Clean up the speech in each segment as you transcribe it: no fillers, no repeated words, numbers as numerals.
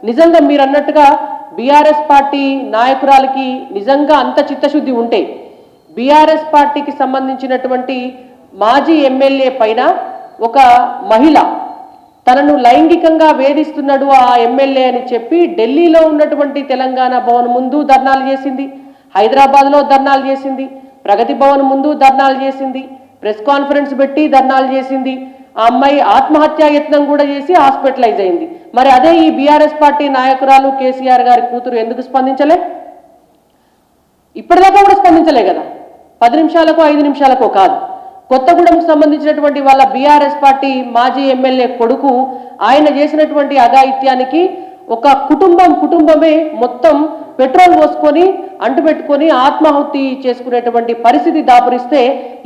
నిజంగా మీరు అన్నట్టుగా బీఆర్ఎస్ పార్టీ నాయకురాలకి నిజంగా అంత చిత్తశుద్ధి ఉంటే బీఆర్ఎస్ పార్టీకి సంబంధించినటువంటి మాజీ ఎమ్మెల్యే పైన ఒక మహిళ తనను లైంగికంగా వేధిస్తున్నాడు ఆ ఎమ్మెల్యే అని చెప్పి ఢిల్లీలో ఉన్నటువంటి తెలంగాణ భవన్ ముందు ధర్నాలు చేసింది, హైదరాబాద్లో ధర్నాలు చేసింది, ప్రగతి భవన్ ముందు ధర్నాలు చేసింది, ప్రెస్ కాన్ఫరెన్స్ పెట్టి ధర్నాలు చేసింది. ఆ అమ్మాయి ఆత్మహత్యా యత్నం కూడా చేసి హాస్పిటలైజ్ అయింది. మరి అదే ఈ బీఆర్ఎస్ పార్టీ నాయకురాలు కేసీఆర్ గారి కూతురు ఎందుకు స్పందించలే? ఇప్పటిదాకా కూడా స్పందించలే కదా. 10 నిమిషాలకో 5 నిమిషాలకో కాదు. కొత్తగూడెంకు సంబంధించినటువంటి వాళ్ళ బీఆర్ఎస్ పార్టీ మాజీ ఎమ్మెల్యే కొడుకు ఆయన చేసినటువంటి అఘాయిత్యానికి ఒక కుటుంబమే మొత్తం పెట్రోల్ పోసుకొని అంటుపెట్టుకొని ఆత్మాహుతి చేసుకునేటువంటి పరిస్థితి దాపురిస్తే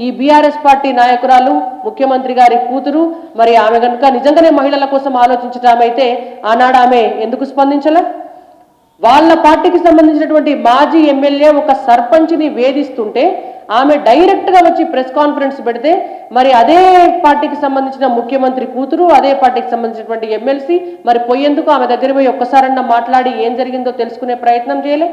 ఈ బీఆర్ఎస్ పార్టీ నాయకురాలు ముఖ్యమంత్రి గారి కూతురు మరి ఆమె కనుక నిజంగానే మహిళల కోసం ఆలోచించటమైతే ఆనాడు ఆమె ఎందుకు స్పందించలే? వాళ్ళ పార్టీకి సంబంధించినటువంటి మాజీ ఎమ్మెల్యే ఒక సర్పంచ్ని వేధిస్తుంటే ఆమె డైరెక్ట్గా వచ్చి ప్రెస్ కాన్ఫరెన్స్ పెడితే మరి అదే పార్టీకి సంబంధించిన ముఖ్యమంత్రి కూతురు అదే పార్టీకి సంబంధించినటువంటి ఎమ్మెల్సీ మరి పోయేందుకు ఆమె దగ్గర పోయి ఒక్కసారన్నా మాట్లాడి ఏం జరిగిందో తెలుసుకునే ప్రయత్నం చేయలే?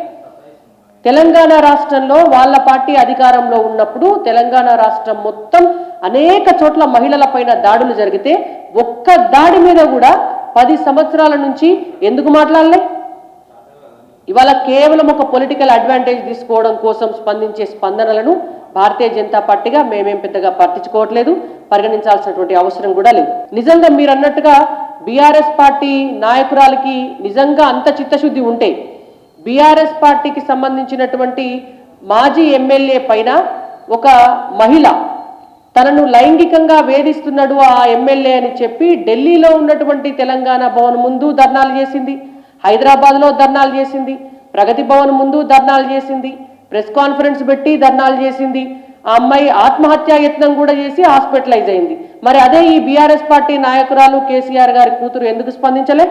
తెలంగాణ రాష్ట్రంలో వాళ్ళ పార్టీ అధికారంలో ఉన్నప్పుడు తెలంగాణ రాష్ట్రం మొత్తం అనేక చోట్ల మహిళల పైన దాడులు జరిగితే ఒక్క దాడి మీద కూడా 10 సంవత్సరాల నుంచి ఎందుకు మాట్లాడలే? ఇవాళ కేవలం ఒక పొలిటికల్ అడ్వాంటేజ్ తీసుకోవడం కోసం స్పందించే స్పందనలను భారతీయ జనతా పార్టీగా మేమేం పెద్దగా పట్టించుకోవట్లేదు, పరిగణించాల్సినటువంటి అవసరం కూడా లేదు. నిజంగా మీరు అన్నట్టుగా బీఆర్ఎస్ పార్టీ నాయకురాలకి నిజంగా అంత చిత్తశుద్ధి ఉంటే బీఆర్ఎస్ పార్టీకి సంబంధించినటువంటి మాజీ ఎమ్మెల్యే పైన ఒక మహిళ తనను లైంగికంగా వేధిస్తున్నాడు ఆ ఎమ్మెల్యే అని చెప్పి ఢిల్లీలో ఉన్నటువంటి తెలంగాణ భవన్ ముందు ధర్నాలు చేసింది, హైదరాబాద్లో ధర్నాలు చేసింది, ప్రగతి భవన్ ముందు ధర్నాలు చేసింది, ప్రెస్ కాన్ఫరెన్స్ పెట్టి ధర్నాలు చేసింది. ఆ అమ్మాయి ఆత్మహత్యా యత్నం కూడా చేసి హాస్పిటలైజ్ అయింది. మరి అదే ఈ బీఆర్ఎస్ పార్టీ నాయకురాలు కేసీఆర్ గారి కూతురు ఎందుకు స్పందించలే?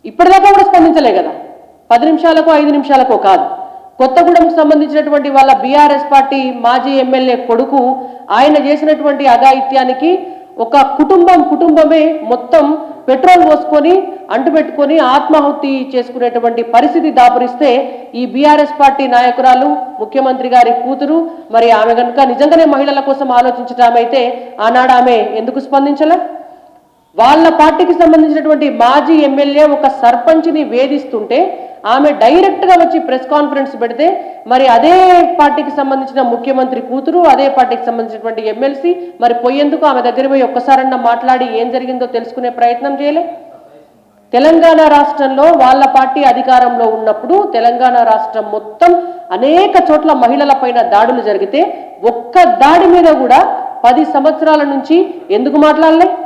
ఇప్పటిదాకా కూడా స్పందించలే కదా. 10 నిమిషాలకో 5 నిమిషాలకో కాదు. కొత్తగూడెంకు సంబంధించినటువంటి వాళ్ళ బీఆర్ఎస్ పార్టీ మాజీ ఎమ్మెల్యే కొడుకు ఆయన చేసినటువంటి అఘాయిత్యానికి ఒక కుటుంబమే మొత్తం పెట్రోల్ పోసుకొని అంటుపెట్టుకొని ఆత్మాహుతి చేసుకునేటువంటి పరిస్థితి దాపురిస్తే ఈ బీఆర్ఎస్ పార్టీ నాయకురాలు ముఖ్యమంత్రి గారి కూతురు మరి ఆమె కనుక నిజంగానే మహిళల కోసం ఆలోచించటమైతే ఆనాడు ఆమె ఎందుకు స్పందించలే? వాళ్ళ పార్టీకి సంబంధించినటువంటి మాజీ ఎమ్మెల్యే ఒక సర్పంచ్ని వేధిస్తుంటే ఆమె డైరెక్ట్గా వచ్చి ప్రెస్ కాన్ఫరెన్స్ పెడితే మరి అదే పార్టీకి సంబంధించిన ముఖ్యమంత్రి కూతురు అదే పార్టీకి సంబంధించినటువంటి ఎమ్మెల్సీ మరి పోయేందుకు ఆమె దగ్గర పోయి ఒక్కసారన్నా మాట్లాడి ఏం జరిగిందో తెలుసుకునే ప్రయత్నం చేయలే? తెలంగాణ రాష్ట్రంలో వాళ్ళ పార్టీ అధికారంలో ఉన్నప్పుడు తెలంగాణ రాష్ట్రం మొత్తం అనేక చోట్ల మహిళల పైన దాడులు జరిగితే ఒక్క దాడి మీద కూడా 10 సంవత్సరాల నుంచి ఎందుకు మాట్లాడలే?